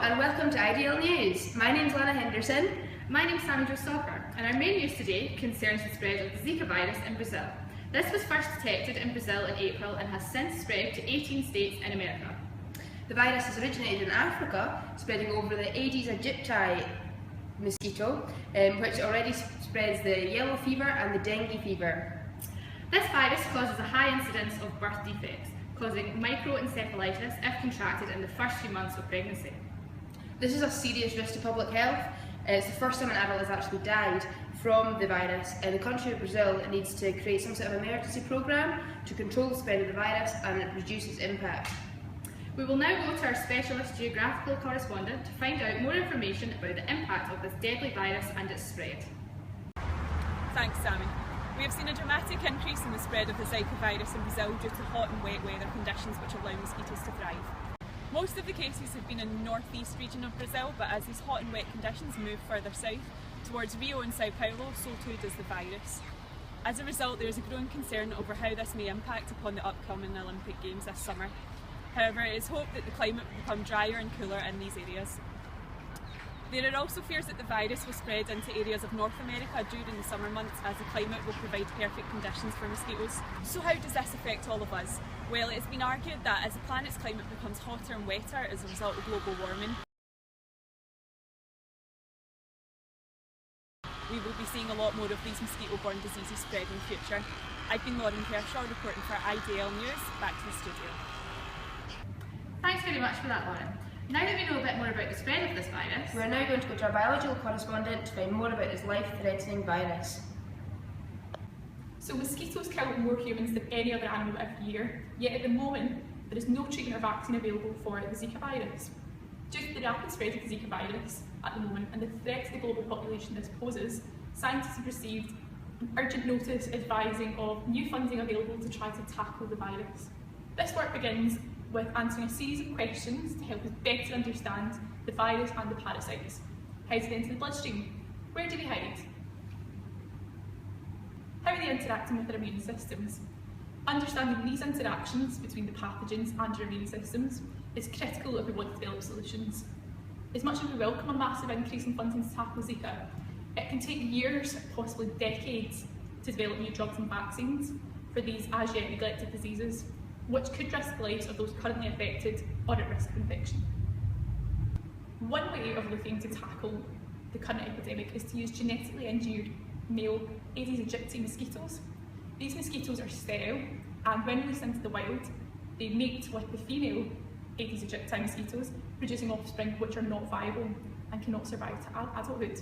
and welcome to IDL News. My name's Lana Henderson. My name's Sammy-jo, Stalker, and our main news today concerns the spread of the Zika virus in Brazil. This was first detected in Brazil in April and has since spread to 18 states in America. The virus has originated in Africa, spreading over the Aedes aegypti mosquito, which already spreads the yellow fever and the dengue fever. This virus causes a high incidence of birth defects, causing microencephalitis if contracted in the first few months of pregnancy. This is a serious risk to public health. It's the first time an adult has actually died from the virus, and the country of Brazil needs to create some sort of emergency programme to control the spread of the virus and reduce its impact. We will now go to our specialist geographical correspondent to find out more information about the impact of this deadly virus and its spread. Thanks, Sammy. We have seen a dramatic increase in the spread of the Zika virus in Brazil due to hot and wet weather conditions which allow mosquitoes to thrive. Most of the cases have been in the northeast region of Brazil, but as these hot and wet conditions move further south towards Rio and Sao Paulo, so too does the virus. As a result, there is a growing concern over how this may impact upon the upcoming Olympic Games this summer. However, it is hoped that the climate will become drier and cooler in these areas. There are also fears that the virus will spread into areas of North America during the summer months, as the climate will provide perfect conditions for mosquitoes. So how does this affect all of us? Well, it's been argued that as the planet's climate becomes hotter and wetter as a result of global warming, we will be seeing a lot more of these mosquito-borne diseases spread in the future. I've been Kershaw reporting for IDL News. Back to the studio. Thanks very much for that, Lauren. Now that we know a bit more about the spread of this virus, we're now going to go to our biological correspondent to find more about this life-threatening virus. So mosquitoes kill more humans than any other animal every year, yet at the moment there is no treatment or vaccine available for the Zika virus. Due to the rapid spread of the Zika virus at the moment and the threat to the global population this poses, scientists have received an urgent notice advising of new funding available to try to tackle the virus. This work begins with answering a series of questions to help us better understand the virus and the parasites. How do they enter the bloodstream? Where do they hide? How are they interacting with our immune systems? Understanding these interactions between the pathogens and our immune systems is critical if we want to develop solutions. As much as we welcome a massive increase in funding to tackle Zika, it can take years, possibly decades, to develop new drugs and vaccines for these as yet neglected diseases, which could risk the lives of those currently affected or at risk of infection. One way of looking to tackle the current epidemic is to use genetically engineered male Aedes aegypti mosquitoes. These mosquitoes are sterile, and when released into the wild, they mate with the female Aedes aegypti mosquitoes, producing offspring which are not viable and cannot survive to adulthood.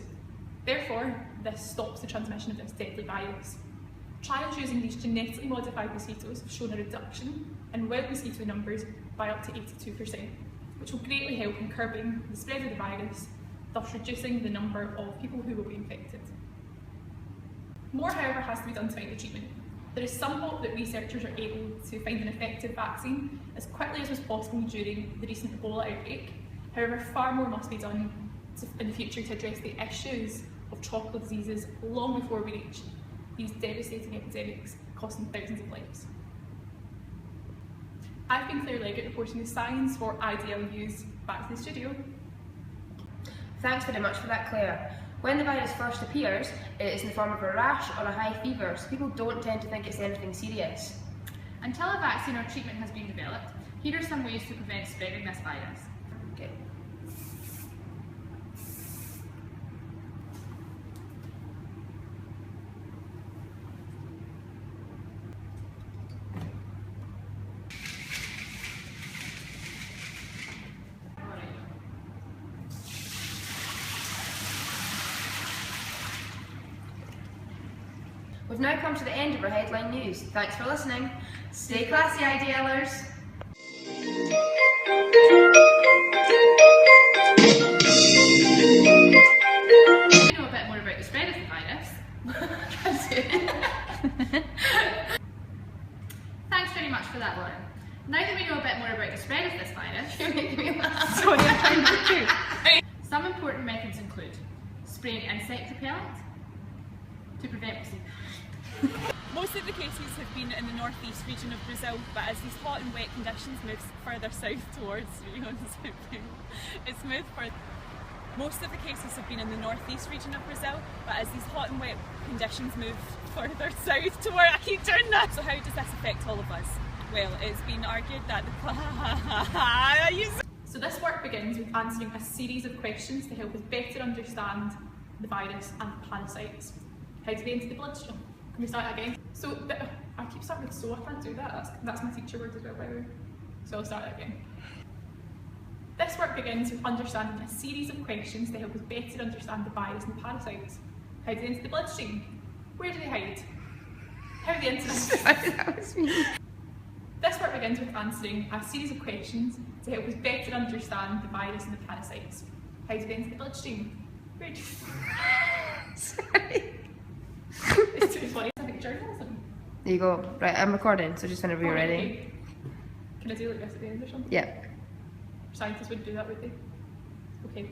Therefore, this stops the transmission of this deadly virus. Trials using these genetically modified mosquitoes have shown a reduction in wild mosquito numbers by up to 82%, which will greatly help in curbing the spread of the virus, thus reducing the number of people who will be infected. More, however, has to be done to find a treatment. There is some hope that researchers are able to find an effective vaccine as quickly as was possible during the recent Ebola outbreak. However, far more must be done in the future to address the issues of tropical diseases long before we reach these devastating epidemics costing thousands of lives. I've been Clare Leggat reporting the science for IDL News. Back to the studio. Thanks very much for that, Claire. When the virus first appears, it is in the form of a rash or a high fever, so people don't tend to think it's anything serious. until a vaccine or treatment has been developed, here are some ways to prevent spreading this virus. Okay. We've now come to the end of our headline news. Thanks for listening. Stay classy, IDLers. You know a bit more about the spread of the virus. Thanks very much for that, Lauren. Now that we know a bit more about the spread of this virus, You're making me laugh. sorry, I'm trying to do. Some important methods include spraying insect repellent to prevent Most of the cases have been in the northeast region of Brazil, but as these hot and wet conditions move further south towards Rio and Sao Paulo, It's smooth for most of the cases have been in the northeast region of Brazil, but as these hot and wet conditions move further south to where I keep doing that. So how does this affect all of us? Well, it's been argued that So this work begins with answering a series of questions to help us better understand the virus and the parasites. How do they enter the bloodstream? Can we start again? So I keep starting with so, I can't do that. That's my teacher word as well, by the way. So I'll start again. This work begins with understanding a series of questions to help us better understand the virus and the parasites. How do they enter the bloodstream? Where do they hide? How do they enter This work begins with answering a series of questions to help us better understand the virus and the parasites. How do they enter the bloodstream? Where do Sorry. It's too funny. Scientific journalism. There you go. Right, I'm recording, so just whenever you're ready. Okay. Can I do like this at the end or something? Yeah. Scientists wouldn't do that, would they? Okay.